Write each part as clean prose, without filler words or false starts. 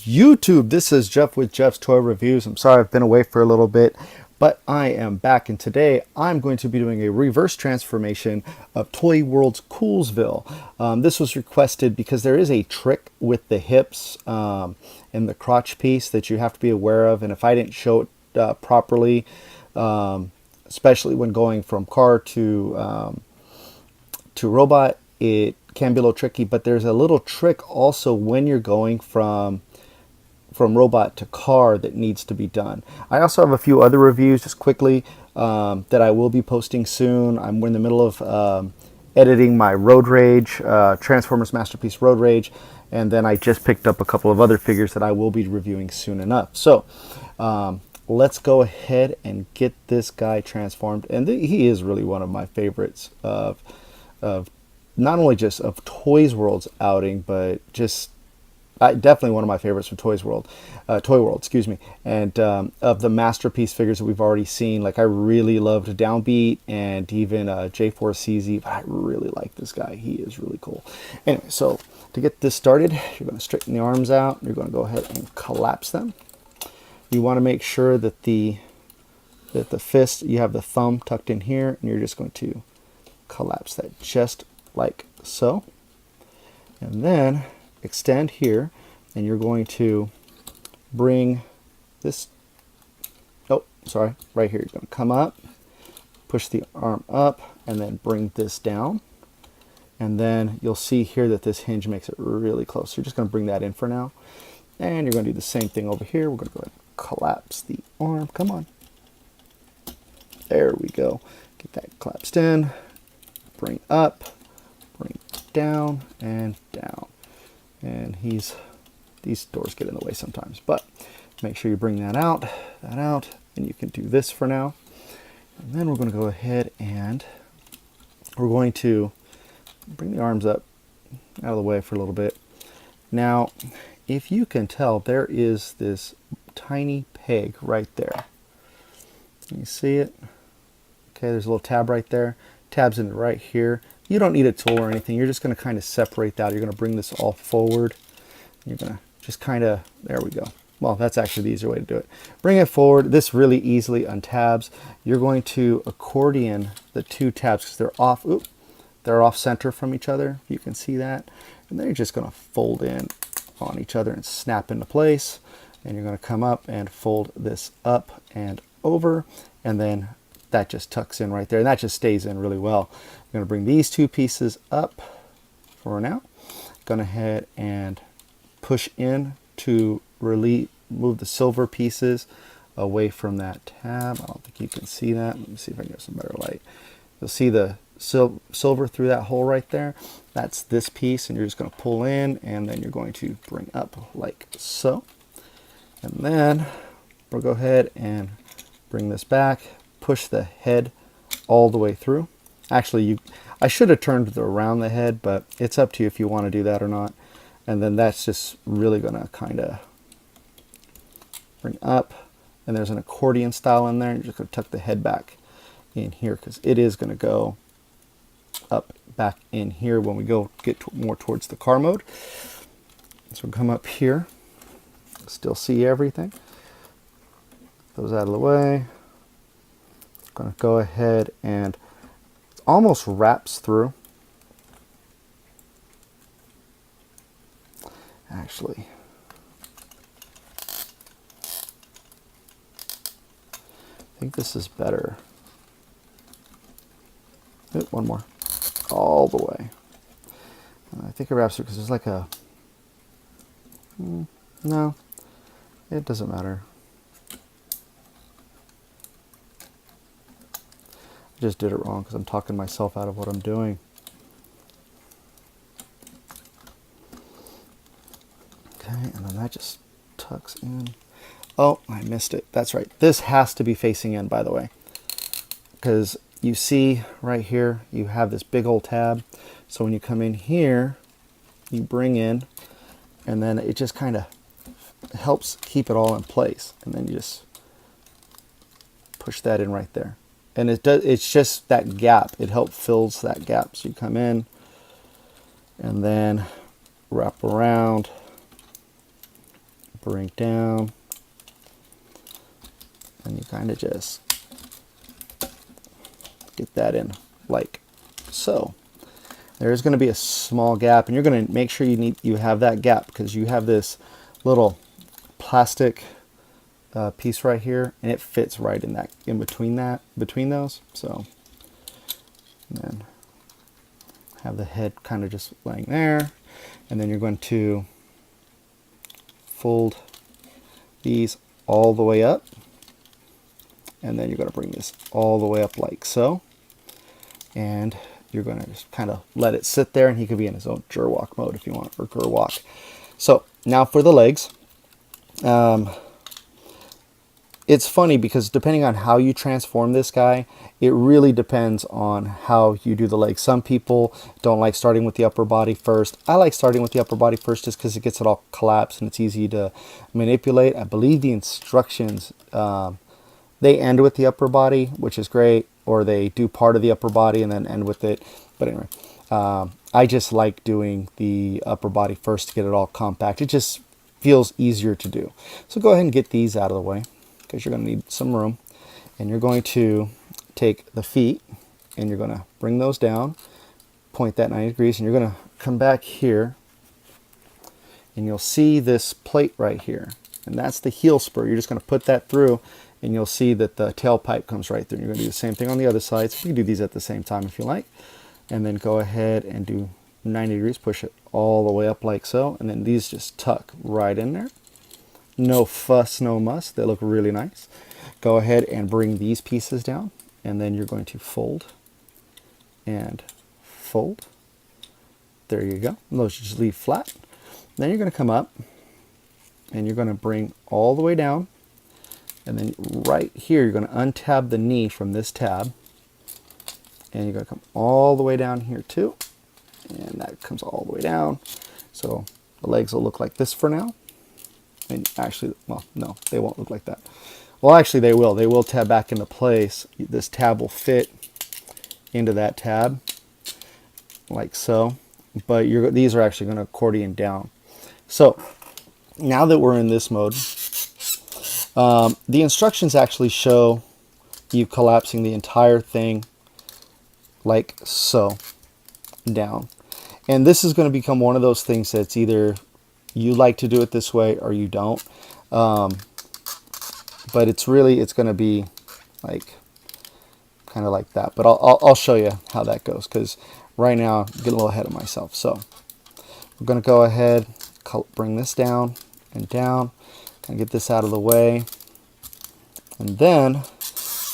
YouTube. This is Jeff with Jeff's Toy Reviews. I'm sorry I've been away for a little bit, but I am back, and today I'm going to be doing a reverse transformation of Toyworld's Coolsville. This was requested because there is a trick with the hips and the crotch piece that you have to be aware of, and if I didn't show it properly, especially when going from car to robot, it can be a little tricky. But there's a little trick also when you're going from robot to car that needs to be done. I also have a few other reviews just quickly that I will be posting soon. I'm in the middle of editing my Road Rage, Transformers Masterpiece Road Rage, and then I just picked up a couple of other figures that I will be reviewing soon enough. So let's go ahead and get this guy transformed. And he is really one of my favorites of not only just of Toyworld's outing, but just definitely one of my favorites from Toyworld, excuse me. And of the masterpiece figures that we've already seen, like I really loved Downbeat and even J4CZ, but I really like this guy. He is really cool. Anyway, so to get this started, you're going to straighten the arms out. You're going to go ahead and collapse them. You want to make sure that the fist, you have the thumb tucked in here, and you're just going to collapse that just like so. And then extend here, and you're going to bring this, right here. You're going to come up, push the arm up, and then bring this down. And then you'll see here that this hinge makes it really close. So you're just going to bring that in for now. And you're going to do the same thing over here. We're going to go ahead and collapse the arm. Come on. There we go. Get that collapsed in. Bring up, bring down, and down. And these doors get in the way sometimes, but make sure you bring that out, and you can do this for now. And then we're going to go ahead and we're going to bring the arms up out of the way for a little bit. Now, if you can tell, there is this tiny peg right there. Can you see it? Okay, there's a little tab right there. Tabs in right here. You don't need a tool or anything. You're just going to kind of separate that. You're going to bring this all forward. You're going to just kind of, there we go. Well, that's actually the easier way to do it. Bring it forward. This really easily untabs. You're going to accordion the two tabs because they're off. They're off center from each other. You can see that. And then you're just going to fold in on each other and snap into place. And you're going to come up and fold this up and over. And then that just tucks in right there, and that just stays in really well. I'm going to bring these two pieces up for now. Going to head and push in to really move the silver pieces away from that tab. I don't think you can see that. Let me see if I can get some better light. You'll see the silver through that hole right there. That's this piece, and you're just going to pull in, and then you're going to bring up like so. And then we'll go ahead and bring this back. Push the head all the way through. Actually, I should have turned around the head, but it's up to you if you want to do that or not. And then that's just really going to kind of bring up. And there's an accordion style in there. And you're just going to tuck the head back in here because it is going to go up back in here when we get more towards the car mode. So we'll come up here. Still see everything. Those out of the way. Going to go ahead and it almost wraps through. Actually, I think this is better. One more. All the way. I think it wraps through because there's like a... No, it doesn't matter. Just did it wrong because I'm talking myself out of what I'm doing. Okay, and then that just tucks in. Oh, I missed it. That's right. This has to be facing in, by the way, because you see right here, you have this big old tab. So when you come in here, you bring in, and then it just kind of helps keep it all in place. And then you just push that in right there. And it's just that gap. It helps fills that gap. So you come in and then wrap around, bring down, and you kind of just get that in like so. There's going to be a small gap, and you're going to make sure you have that gap because you have this little plastic piece right here, and it fits right in between those. So, and then have the head kind of just laying there, and then you're going to fold these all the way up, and then you're going to bring this all the way up like so, and you're going to just kind of let it sit there, and he could be in his own gerwalk mode if you want, or gerwalk. So now for the legs. It's funny because depending on how you transform this guy, it really depends on how you do the legs. Some people don't like starting with the upper body first. I like starting with the upper body first just because it gets it all collapsed and it's easy to manipulate. I believe the instructions, they end with the upper body, which is great, or they do part of the upper body and then end with it. But anyway, I just like doing the upper body first to get it all compact. It just feels easier to do. So go ahead and get these out of the way, because you're going to need some room. And you're going to take the feet and you're going to bring those down, point that 90 degrees, and you're going to come back here and you'll see this plate right here. And that's the heel spur. You're just going to put that through and you'll see that the tailpipe comes right through. And you're going to do the same thing on the other side. So you can do these at the same time if you like. And then go ahead and do 90 degrees, push it all the way up like so. And then these just tuck right in there. No fuss, no muss. They look really nice. Go ahead and bring these pieces down, and then you're going to fold and fold. There you go. Those just leave flat. Then you're going to come up and you're going to bring all the way down, and then right here you're going to untab the knee from this tab, and you're going to come all the way down here too, and that comes all the way down. So the legs will look like this for now. And actually, well, no, they won't look like that. Well, actually, they will. They will tab back into place. This tab will fit into that tab, like so. But these are actually going to accordion down. So now that we're in this mode, the instructions actually show you collapsing the entire thing like so down. And this is going to become one of those things that's either you like to do it this way or you don't. But it's going to be like kind of like that. But I'll show you how that goes, because right now I'm getting a little ahead of myself. So we're going to go ahead, bring this down and down, kind of get this out of the way. And then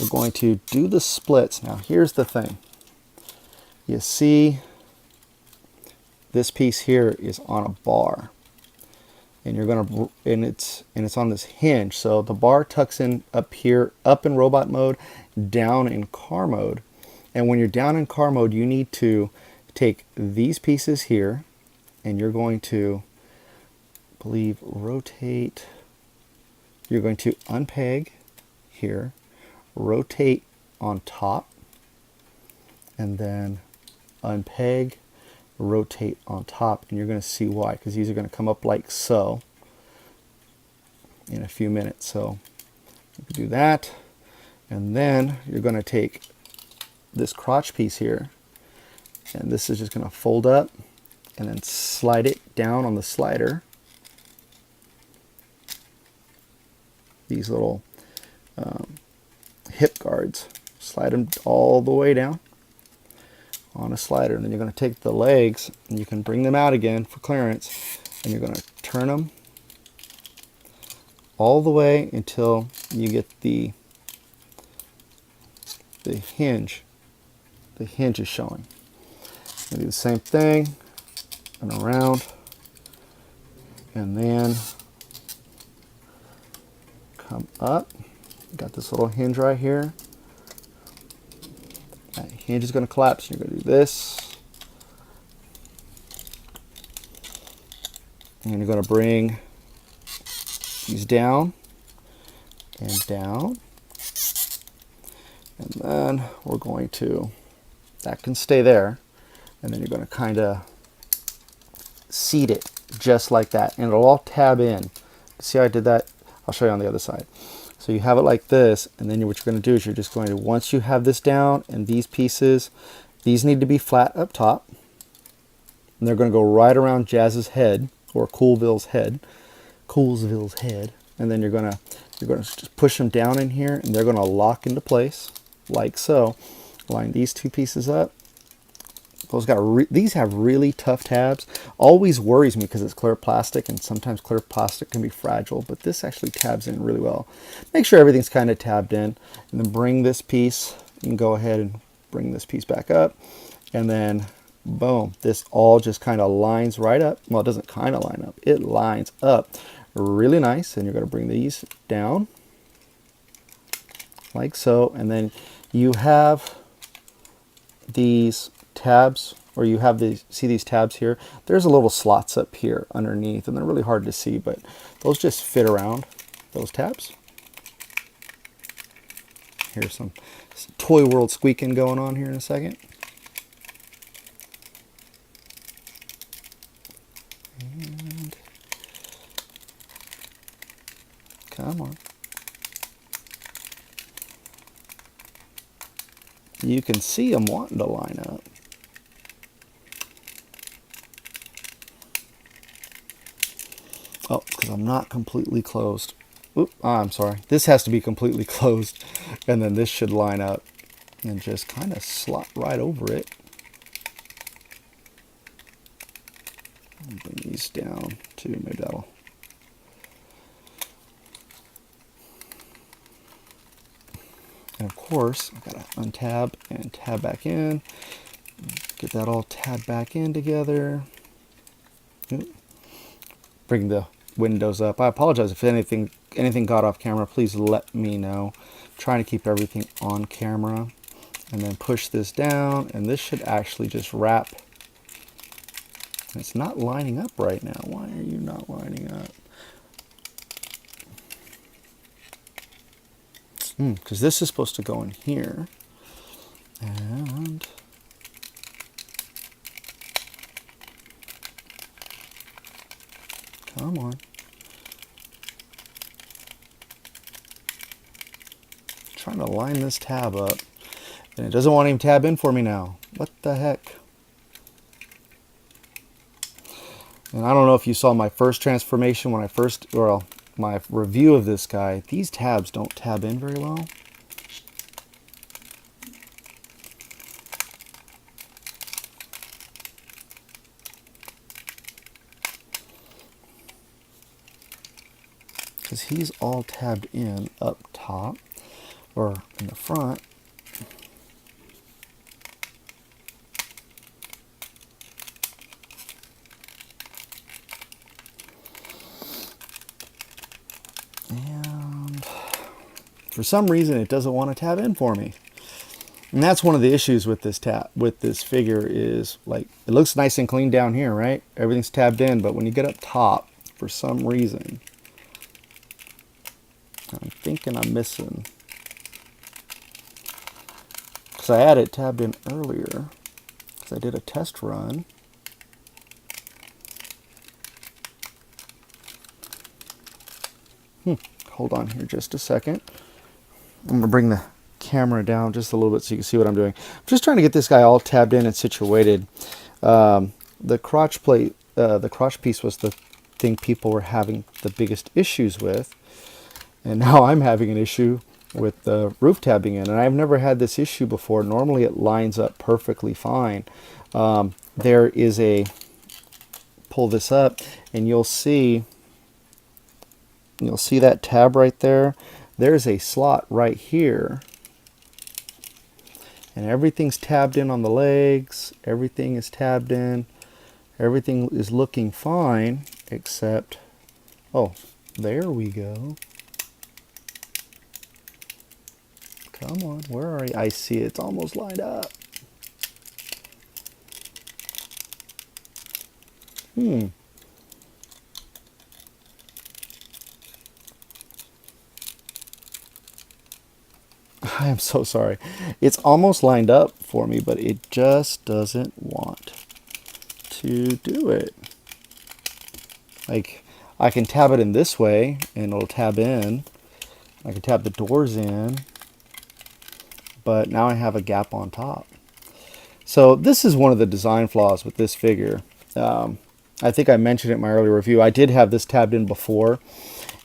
we're going to do the splits. Now here's the thing. You see this piece here is on a bar. And you're gonna, and it's on this hinge. So the bar tucks in up here, up in robot mode, down in car mode. And when you're down in car mode, you need to take these pieces here, and you're going to, I believe, rotate. You're going to unpeg here, rotate on top, and then unpeg, rotate on top, and you're going to see why, because these are going to come up like so in a few minutes. So you can do that, and then you're going to take this crotch piece here, and this is just going to fold up and then slide it down on the slider. These little hip guards, slide them all the way down on a slider, and then you're going to take the legs and you can bring them out again for clearance, and you're going to turn them all the way until you get the hinge. The hinge is showing. You do the same thing and around, and then come up. Got this little hinge right here. That hinge is going to collapse. You're going to do this, and you're going to bring these down and down, and then we're going to, that can stay there, and then you're going to kind of seat it just like that, and it'll all tab in see how I did that? I'll show you on the other side. So you have it like this, and then what you're going to do is you're just going to, once you have this down and these pieces, these need to be flat up top, and they're going to go right around Jazz's head, or Coolsville's head, and then you're going to just push them down in here, and they're going to lock into place like so. Line these two pieces up. These have really tough tabs. Always worries me because it's clear plastic, and sometimes clear plastic can be fragile, but this actually tabs in really well. Make sure everything's kind of tabbed in, and then bring this piece, you can go ahead and bring this piece back up, and then boom, this all just kind of lines right up. Well, it doesn't kind of line up, it lines up really nice. And you're going to bring these down like so, and then you have these tabs, or you have these, see these tabs here? There's a little slots up here underneath, and they're really hard to see, but those just fit around those tabs. Here's some Toyworld squeaking going on here in a second. And come on. You can see them wanting to line up. Oh, because I'm not completely closed. Oop, I'm sorry. This has to be completely closed, and then this should line up and just kind of slot right over it. I'll bring these down too. Maybe that'll. And of course, I've got to untab and tab back in. Get that all tabbed back in together. Bring the windows up. I apologize if anything got off camera. Please let me know. I'm trying to keep everything on camera. And then push this down, and this should actually just wrap. It's not lining up right now. Why are you not lining up? Because this is supposed to go in here. And come on. Trying to line this tab up, and it doesn't want to even tab in for me now. What the heck? And I don't know if you saw my first transformation when I first, well, my review of this guy. These tabs don't tab in very well. Because he's all tabbed in up top, or in the front. And for some reason it doesn't want to tab in for me. And that's one of the issues with this figure is, like, it looks nice and clean down here, right? Everything's tabbed in, but when you get up top, for some reason, I'm thinking I'm missing. Because I had it tabbed in earlier, because I did a test run. Hold on here just a second. I'm going to bring the camera down just a little bit so you can see what I'm doing. I'm just trying to get this guy all tabbed in and situated. The crotch plate, the crotch piece was the thing people were having the biggest issues with. And now I'm having an issue with the roof tabbing in. And I've never had this issue before. Normally it lines up perfectly fine. There is a, pull this up and you'll see that tab right there. There's a slot right here. And everything's tabbed in on the legs. Everything is tabbed in. Everything is looking fine except, oh, there we go. Come on, where are you? I see it. It's almost lined up. I am so sorry. It's almost lined up for me, but it just doesn't want to do it. Like, I can tab it in this way and it'll tab in. I can tab the doors in, but now I have a gap on top. So this is one of the design flaws with this figure. I think I mentioned it in my earlier review. I did have this tabbed in before,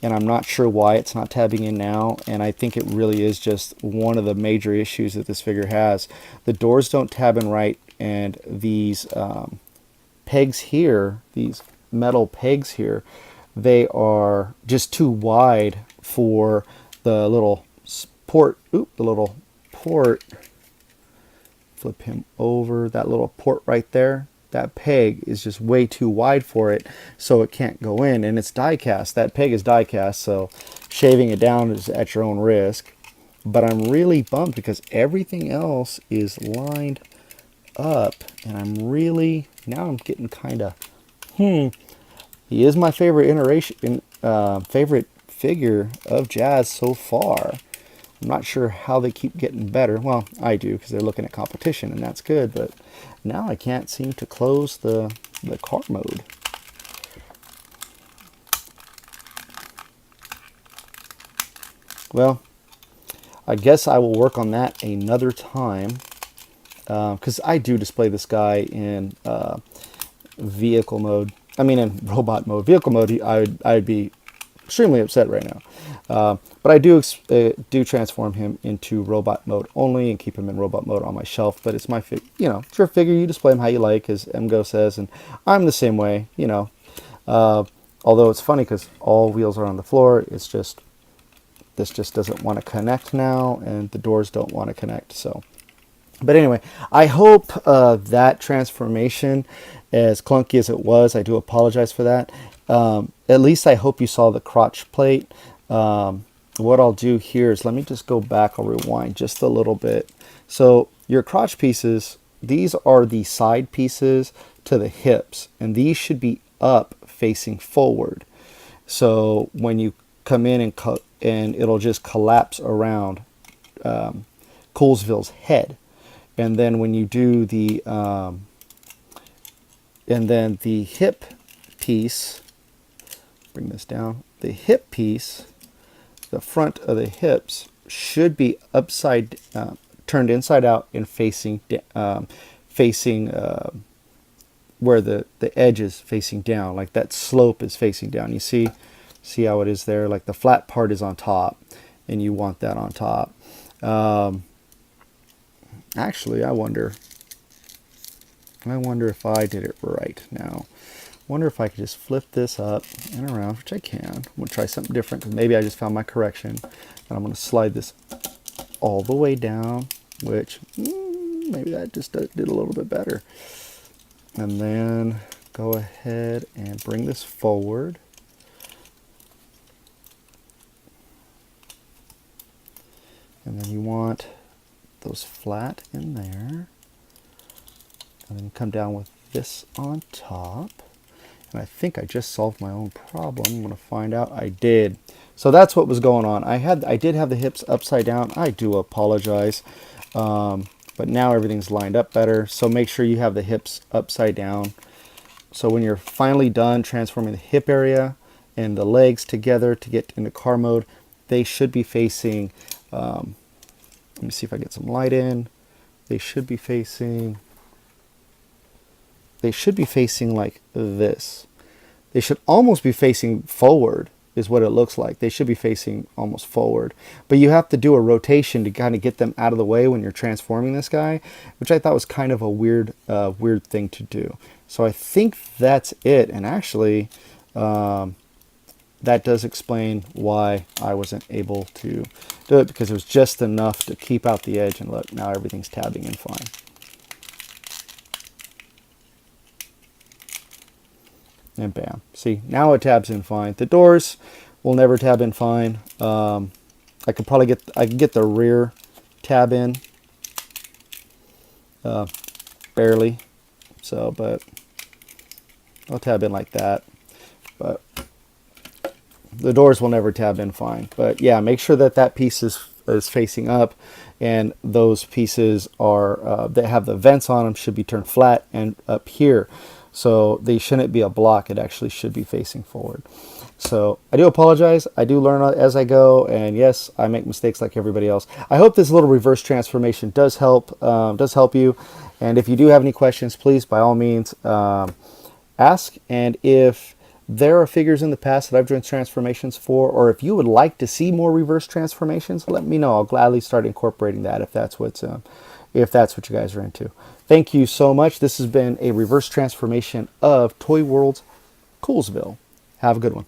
and I'm not sure why it's not tabbing in now, and I think it really is just one of the major issues that this figure has. The doors don't tab in right, and these pegs here, these metal pegs here, they are just too wide for the little port. Flip him over. That little port right there, that peg is just way too wide for it, so it can't go in, and it's die cast. That peg is die cast, so shaving it down is at your own risk. But I'm really bummed because everything else is lined up, and I'm really, now I'm getting kind of, he is my favorite favorite figure of Jazz so far. I'm not sure how they keep getting better. Well, I do, because they're looking at competition, and that's good, but now I can't seem to close the car mode. Well, I guess I will work on that another time, because I do display this guy in vehicle mode. I mean, in robot mode. Vehicle mode, I'd be extremely upset right now. But I do transform him into robot mode only and keep him in robot mode on my shelf. But it's my it's your figure. You display him how you like, as MGO says, and I'm the same way. Although it's funny because all wheels are on the floor. It's just this just doesn't want to connect now, and the doors don't want to connect. So, but anyway, I hope that transformation, as clunky as it was, I do apologize for that. At least I hope you saw the crotch plate. What I'll do here is, let me just go back. I'll rewind just a little bit. So your crotch pieces, these are the side pieces to the hips, and these should be up facing forward. So when you come in and it'll just collapse around Coolsville's head. And then when you do the and then the hip piece, bring this down, the hip piece, the front of the hips should be turned inside out and facing where the edge is facing down, like that slope is facing down. You see how it is there? Like the flat part is on top, and you want that on top. Actually, I wonder if I did it right now. Wonder if I could just flip this up and around, which I can. I'm going to try something different, because maybe I just found my correction. And I'm going to slide this all the way down, which maybe that just did a little bit better. And then go ahead and bring this forward. And then you want those flat in there. And then come down with this on top. And I think I just solved my own problem. I'm going to find out I did. So that's what was going on. I did have the hips upside down. I do apologize. But now everything's lined up better. So make sure you have the hips upside down. So when you're finally done transforming the hip area and the legs together to get into car mode, they should be facing, let me see if I get some light in. They should be facing like this. They should almost be facing forward, is what it looks like. They should be facing almost forward. But you have to do a rotation to kind of get them out of the way when you're transforming this guy, which I thought was kind of a weird thing to do. So I think that's it. And actually, that does explain why I wasn't able to do it, because it was just enough to keep out the edge. And look, now everything's tabbing in fine. And bam. See, now it tabs in fine. The doors will never tab in fine. I could probably get the rear tab in. Barely. So, but I'll tab in like that. But the doors will never tab in fine. But yeah, make sure that that piece is facing up, and those pieces are that have the vents on them should be turned flat and up here. So they shouldn't be a block. It actually should be facing forward. So I do apologize. I do learn as I go, and yes, I make mistakes like everybody else. I hope this little reverse transformation does help you. And if you do have any questions, please, by all means, ask. And if there are figures in the past that I've done transformations for, or if you would like to see more reverse transformations, let me know. I'll gladly start incorporating that if that's what you guys are into. Thank you so much. This has been a reverse transformation of Toyworld's Coolsville. Have a good one.